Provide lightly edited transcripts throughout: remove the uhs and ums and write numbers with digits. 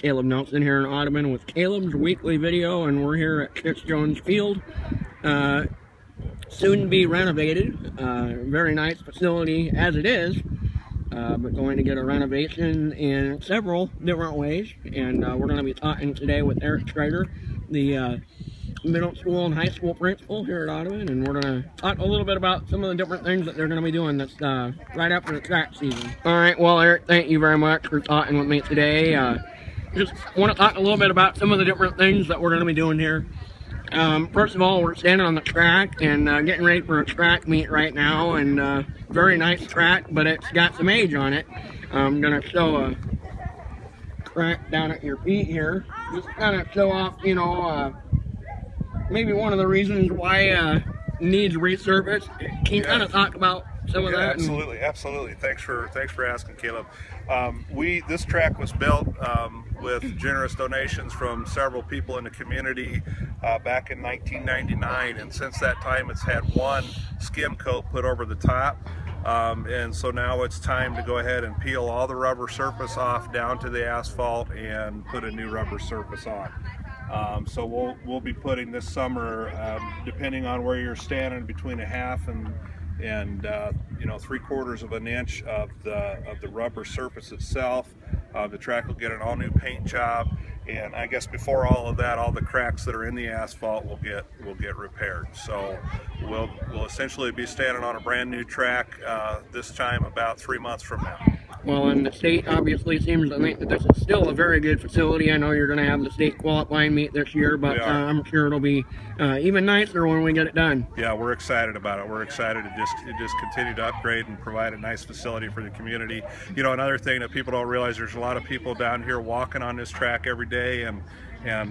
Caleb Nelson here in Audubon with Caleb's weekly video, and we're here at Chris Jones Field. Soon to be renovated. Very nice facility as it is, but going to get a renovation in several different ways. And we're going to be talking today with Eric Strider, the middle school and high school principal here at Audubon, and we're going to talk a little bit about some of the different things that they're going to be doing that's right after the track season. All right, well, Eric, thank you very much for talking with me today. Just want to talk a little bit about some of the different things that we're going to be doing here. First of all, we're standing on the track and getting ready for a track meet right now, and very nice track, but it's got some age on it. I'm going to show a crack down at your feet here, just kind of show off, you know, maybe one of the reasons why it needs resurface. Can you kind of talk about some of that? Absolutely, absolutely. Thanks for asking, Caleb. This track was built with generous donations from several people in the community back in 1999, and since that time it's had one skim coat put over the top. And so now it's time to go ahead and peel all the rubber surface off down to the asphalt and put a new rubber surface on. So we'll be putting this summer, depending on where you're standing, between a half and 3/4 of an inch of the rubber surface itself. The track will get an all new paint job, and I guess before all of that, all the cracks that are in the asphalt will get repaired. So we'll essentially be standing on a brand new track this time about 3 months from now. Well, and the state obviously seems to think that this is still a very good facility. I know you're going to have the state qualifying meet this year, but I'm sure it'll be even nicer when we get it done. Yeah, we're excited about it. We're excited to just continue to upgrade and provide a nice facility for the community. You know, another thing that people don't realize, there's a lot of people down here walking on this track every day, and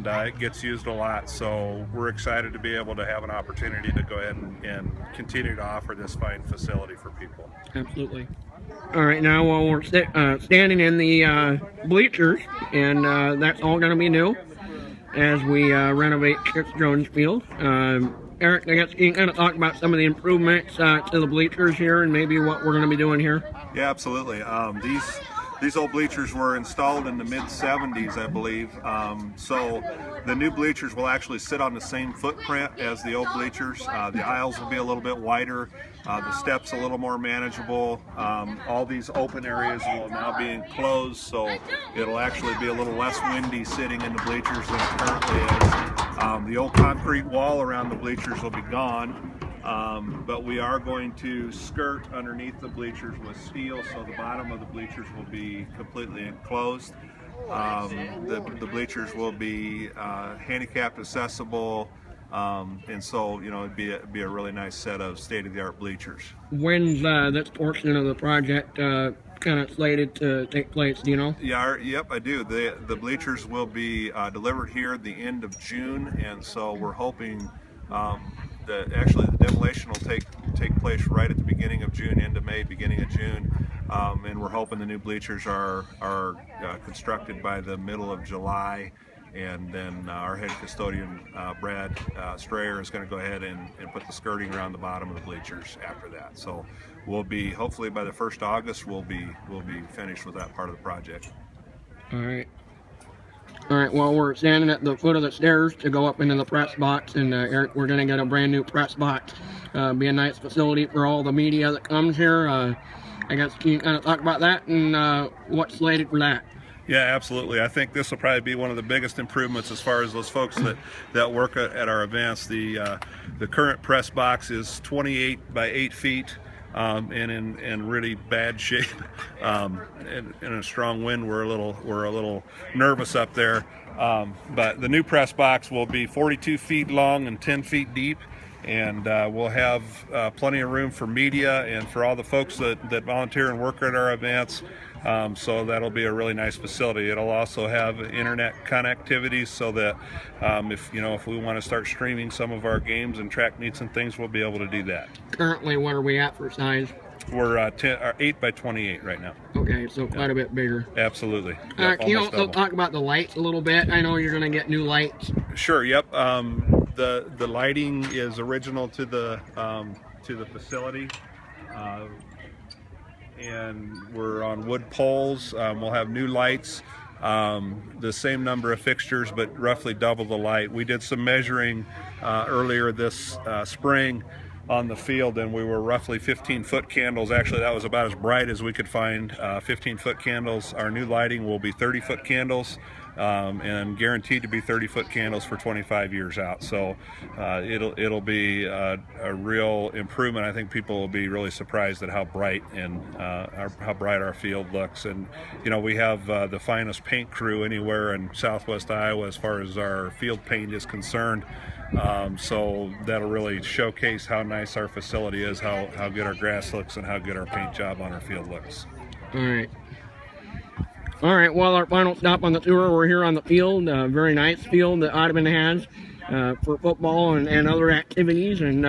it gets used a lot. So we're excited to be able to have an opportunity to go ahead and continue to offer this fine facility for people. Absolutely. All right, now while we're standing in the bleachers, and that's all going to be new as we renovate Chris Jones Field. Eric, I guess you can kind of talk about some of the improvements to the bleachers here and maybe what we're going to be doing here. Yeah, absolutely. These old bleachers were installed in the mid-70s, I believe. So the new bleachers will actually sit on the same footprint as the old bleachers. The aisles will be a little bit wider, the steps a little more manageable. All these open areas will now be enclosed, so it'll actually be a little less windy sitting in the bleachers than it currently is. The old concrete wall around the bleachers will be gone. But we are going to skirt underneath the bleachers with steel, so the bottom of the bleachers will be completely enclosed. The bleachers will be handicapped accessible, and so it'd be a really nice set of state-of-the-art bleachers. When's this portion of the project kind of slated to take place? Do you know? Yeah, yep, I do. The bleachers will be delivered here at the end of June, and so we're hoping. Actually, the demolition will take place right at the beginning of June, end of May, beginning of June, and we're hoping the new bleachers are constructed by the middle of July, and then our head custodian, Brad Strayer, is going to go ahead and put the skirting around the bottom of the bleachers after that. So we'll be, hopefully by the 1st of August, we'll be finished with that part of the project. All right. All right, well, we're standing at the foot of the stairs to go up into the press box, and Eric, we're going to get a brand new press box. Be a nice facility for all the media that comes here. I guess can you kind of talk about that and what's slated for that? Yeah, absolutely. I think this will probably be one of the biggest improvements as far as those folks that work at our events. The current press box is 28 by 8 feet. And in really bad shape. In a strong wind, we're a little nervous up there. But the new press box will be 42 feet long and 10 feet deep, and we'll have plenty of room for media and for all the folks that volunteer and work at our events. So that'll be a really nice facility. It'll also have internet connectivity, so that if we want to start streaming some of our games and track meets and things, we'll be able to do that. Currently, what are we at for size? We're 8 by 28 right now. Okay, so quite a bit bigger. Absolutely. Can you also talk about the lights a little bit? I know you're going to get new lights. Sure. Yep. The lighting is original to the facility. And we're on wood poles. We'll have new lights. the same number of fixtures, but roughly double the light. We did some measuring earlier this spring on the field, and we were roughly 15-foot candles. Actually, that was about as bright as we could find. 15-foot candles. Our new lighting will be 30-foot candles, and guaranteed to be 30-foot candles for 25 years out. So it'll be a real improvement. I think people will be really surprised at how bright and how bright our field looks. And you know, we have the finest paint crew anywhere in Southwest Iowa as far as our field paint is concerned. So that'll really showcase how nice our facility is, how good our grass looks, and how good our paint job on our field looks. All right, well, our final stop on the tour, we're here on the field, very nice field that Audubon has for football and other activities. And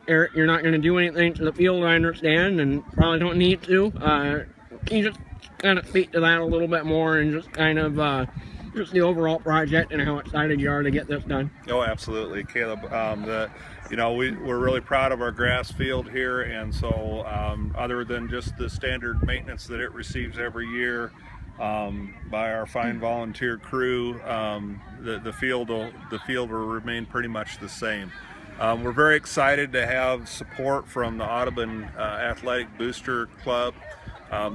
Eric, you're not going to do anything to the field, I understand, and probably don't need to. Can you just kind of speak to that a little bit more, and just kind of just the overall project and how excited you are to get this done? Oh, absolutely, Caleb. You know, we're really proud of our grass field here, and so other than just the standard maintenance that it receives every year by our fine volunteer crew, the field will remain pretty much the same. We're very excited to have support from the Audubon Athletic Booster Club.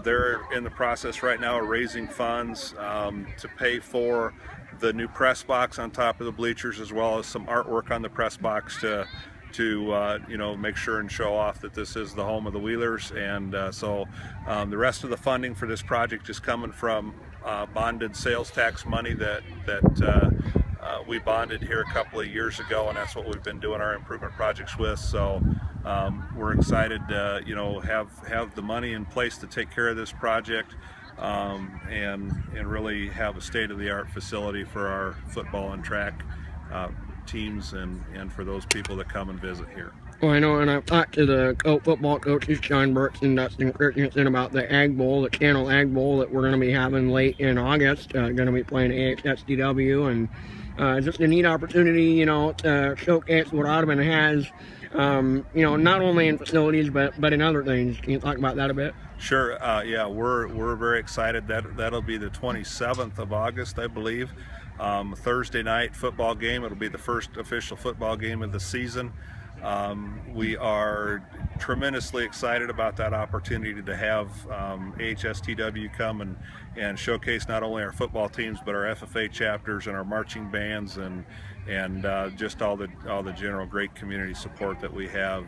They're in the process right now of raising funds to pay for the new press box on top of the bleachers, as well as some artwork on the press box to you know, make sure and show off that this is the home of the Wheelers. And so the rest of the funding for this project is coming from bonded sales tax money that we bonded here a couple of years ago, and that's what we've been doing our improvement projects with. So we're excited to, you know, have the money in place to take care of this project, and really have a state-of-the-art facility for our football and track teams and for those people that come and visit here. Well, I know, and I've talked to the football coaches, John Burks and Dustin Christensen, about the Ag Bowl, the Channel Ag Bowl that we're going to be having late in August. Going to be playing AHSDW, and just a neat opportunity, you know, to showcase what Audubon has, you know, not only in facilities but in other things. Can you talk about that a bit? Sure. Yeah, we're very excited. That'll be the 27th of August, I believe. Thursday night football game. It'll be the first official football game of the season. We are tremendously excited about that opportunity to have AHSTW come and showcase not only our football teams but our FFA chapters and our marching bands and just all the general great community support that we have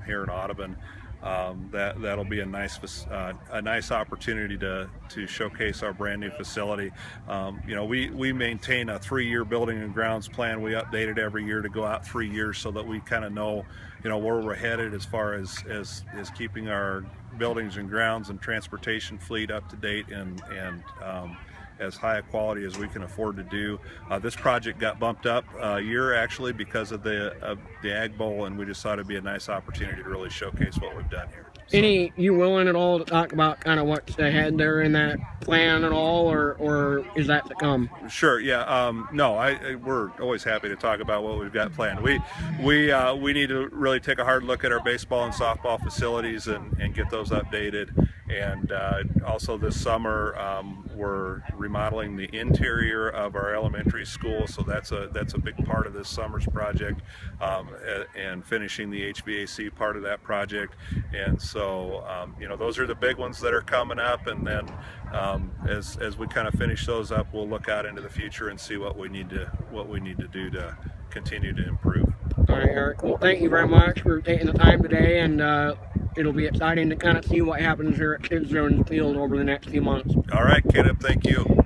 here in Audubon. That'll be a nice opportunity to showcase our brand new facility. You know, we maintain a 3-year building and grounds plan. We update it every year to go out 3 years so that we kind of know, you know, where we're headed as far as keeping our buildings and grounds and transportation fleet up to date and as high a quality as we can afford to do. This project got bumped up a year actually because of the Ag Bowl, and we just thought it'd be a nice opportunity to really showcase what we've done here. So, you willing at all to talk about kind of what's ahead there in that plan at all, or is that to come? Sure. Yeah. No. We're always happy to talk about what we've got planned. We need to really take a hard look at our baseball and softball facilities and get those updated. And also this summer we're remodeling the interior of our elementary school, so that's a big part of this summer's project, and finishing the HVAC part of that project. And so you know, those are the big ones that are coming up, and then as we kind of finish those up, we'll look out into the future and see what we need to do to continue to improve. All right, Eric. Well, thank you very much for taking the time today, and it'll be exciting to kind of see what happens here at Kids Zone Field over the next few months. All right, Caleb, thank you.